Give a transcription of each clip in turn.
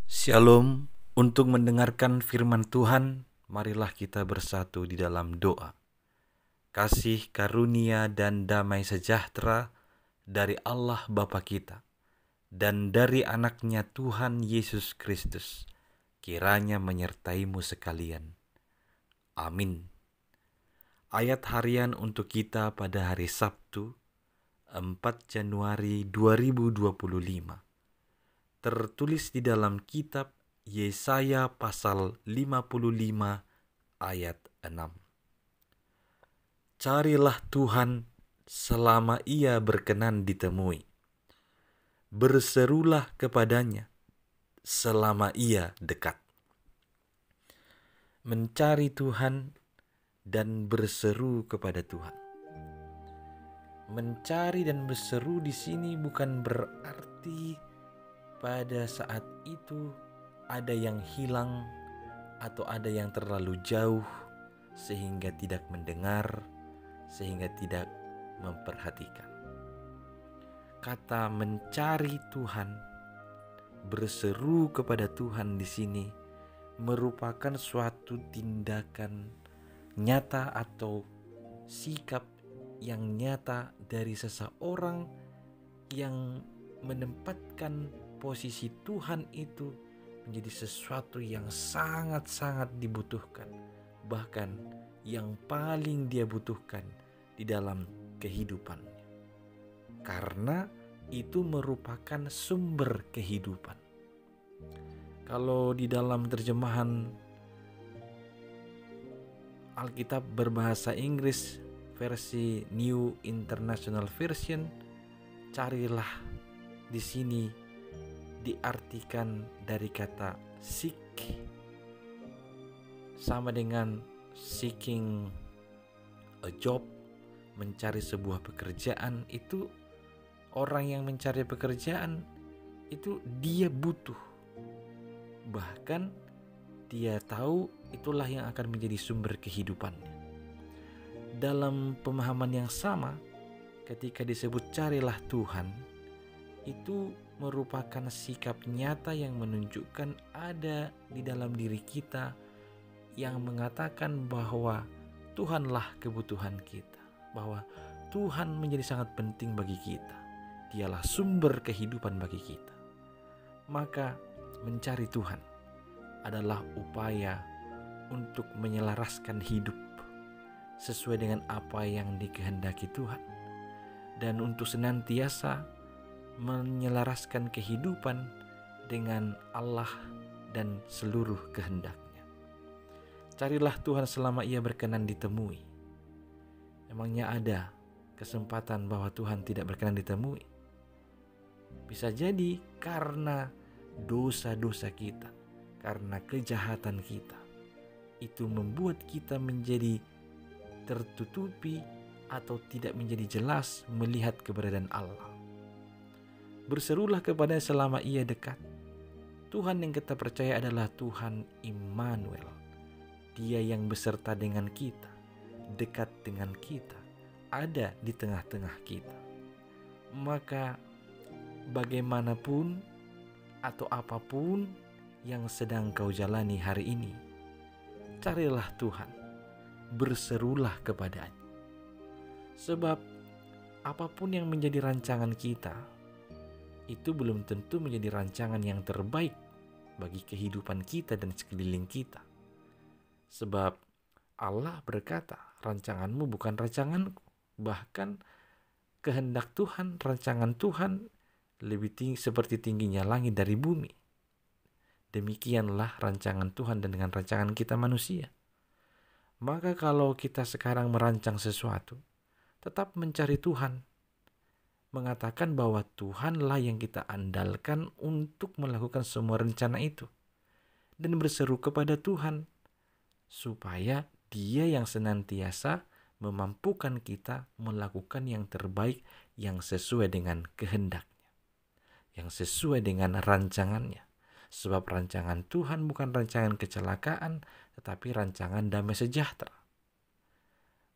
Shalom, untuk mendengarkan firman Tuhan, marilah kita bersatu di dalam doa. Kasih karunia dan damai sejahtera dari Allah Bapa kita dan dari anaknya Tuhan Yesus Kristus, kiranya menyertaimu sekalian. Amin. Ayat harian untuk kita pada hari Sabtu, 4 Januari 2025. Tertulis di dalam kitab Yesaya pasal 55 ayat 6. Carilah Tuhan selama ia berkenan ditemui. Berserulah kepadanya selama ia dekat. Mencari Tuhan dan berseru kepada Tuhan. Mencari dan berseru di sini bukan berarti pada saat itu ada yang hilang atau ada yang terlalu jauh sehingga tidak mendengar, sehingga tidak memperhatikan. Kata mencari Tuhan, berseru kepada Tuhan di sini merupakan suatu tindakan nyata atau sikap yang nyata dari seseorang yang menempatkan posisi Tuhan itu menjadi sesuatu yang sangat-sangat dibutuhkan, bahkan yang paling dia butuhkan di dalam kehidupannya, karena itu merupakan sumber kehidupan. Kalau di dalam terjemahan Alkitab berbahasa Inggris versi New International Version, carilah di sini diartikan dari kata seek, sama dengan seeking a job, mencari sebuah pekerjaan. Itu orang yang mencari pekerjaan itu dia butuh, bahkan dia tahu itulah yang akan menjadi sumber kehidupannya. Dalam pemahaman yang sama, ketika disebut carilah Tuhan, itu merupakan sikap nyata yang menunjukkan ada di dalam diri kita yang mengatakan bahwa Tuhanlah kebutuhan kita, bahwa Tuhan menjadi sangat penting bagi kita. Dialah sumber kehidupan bagi kita. Maka mencari Tuhan adalah upaya untuk menyelaraskan hidup sesuai dengan apa yang dikehendaki Tuhan, dan untuk senantiasa menyelaraskan kehidupan dengan Allah dan seluruh kehendaknya. Carilah Tuhan selama ia berkenan ditemui. Emangnya ada kesempatan bahwa Tuhan tidak berkenan ditemui? Bisa jadi karena dosa-dosa kita, karena kejahatan kita, itu membuat kita menjadi tertutupi atau tidak menjadi jelas melihat keberadaan Allah. Berserulah kepada selama ia dekat. Tuhan yang kita percaya adalah Tuhan Immanuel. Dia yang beserta dengan kita, dekat dengan kita, ada di tengah-tengah kita. Maka bagaimanapun atau apapun yang sedang kau jalani hari ini, carilah Tuhan, berserulah kepadanya. Sebab apapun yang menjadi rancangan kita, itu belum tentu menjadi rancangan yang terbaik bagi kehidupan kita dan sekeliling kita. Sebab Allah berkata, rancanganmu bukan rancanganku. Bahkan kehendak Tuhan, rancangan Tuhan lebih tinggi, seperti tingginya langit dari bumi. Demikianlah rancangan Tuhan dan dengan rancangan kita manusia. Maka kalau kita sekarang merancang sesuatu, tetap mencari Tuhan. Mengatakan bahwa Tuhanlah yang kita andalkan untuk melakukan semua rencana itu. Dan berseru kepada Tuhan, supaya Dia yang senantiasa memampukan kita melakukan yang terbaik, yang sesuai dengan kehendaknya, yang sesuai dengan rancangannya. Sebab rancangan Tuhan bukan rancangan kecelakaan, tetapi rancangan damai sejahtera.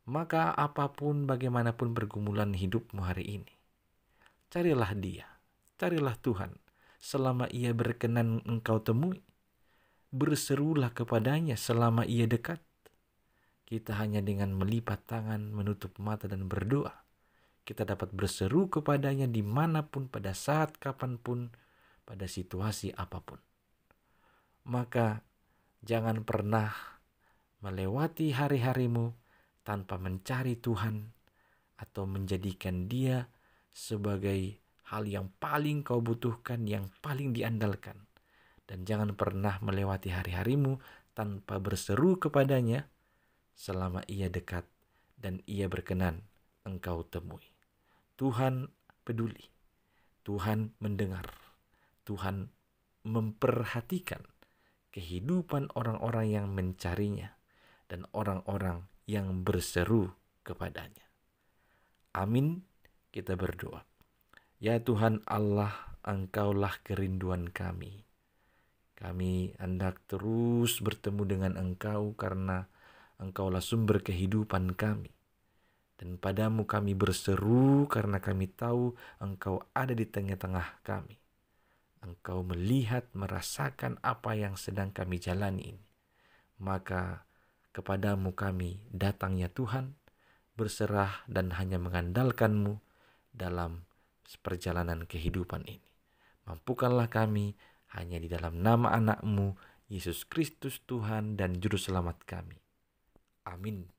Maka apapun bagaimanapun pergumulan hidupmu hari ini, carilah Dia, carilah Tuhan selama ia berkenan engkau temui. Berserulah kepadanya selama ia dekat. Kita hanya dengan melipat tangan, menutup mata dan berdoa, kita dapat berseru kepadanya dimanapun, pada saat kapanpun, pada situasi apapun. Maka jangan pernah melewati hari-harimu tanpa mencari Tuhan atau menjadikan Dia sebagai hal yang paling kau butuhkan, yang paling diandalkan. Dan jangan pernah melewati hari-harimu tanpa berseru kepadanya selama ia dekat dan ia berkenan engkau temui. Tuhan peduli, Tuhan mendengar, Tuhan memperhatikan kehidupan orang-orang yang mencarinya dan orang-orang yang berseru kepadanya. Amin, kita berdoa. Ya Tuhan Allah, Engkaulah kerinduan kami. Kami hendak terus bertemu dengan Engkau karena Engkaulah sumber kehidupan kami. Dan padamu kami berseru karena kami tahu Engkau ada di tengah-tengah kami. Engkau melihat, merasakan apa yang sedang kami jalani ini. Maka kepadamu kami datang ya Tuhan, berserah dan hanya mengandalkan-Mu dalam perjalanan kehidupan ini. Mampukanlah kami hanya di dalam nama anak-Mu, Yesus Kristus Tuhan dan Juru Selamat kami. Amin.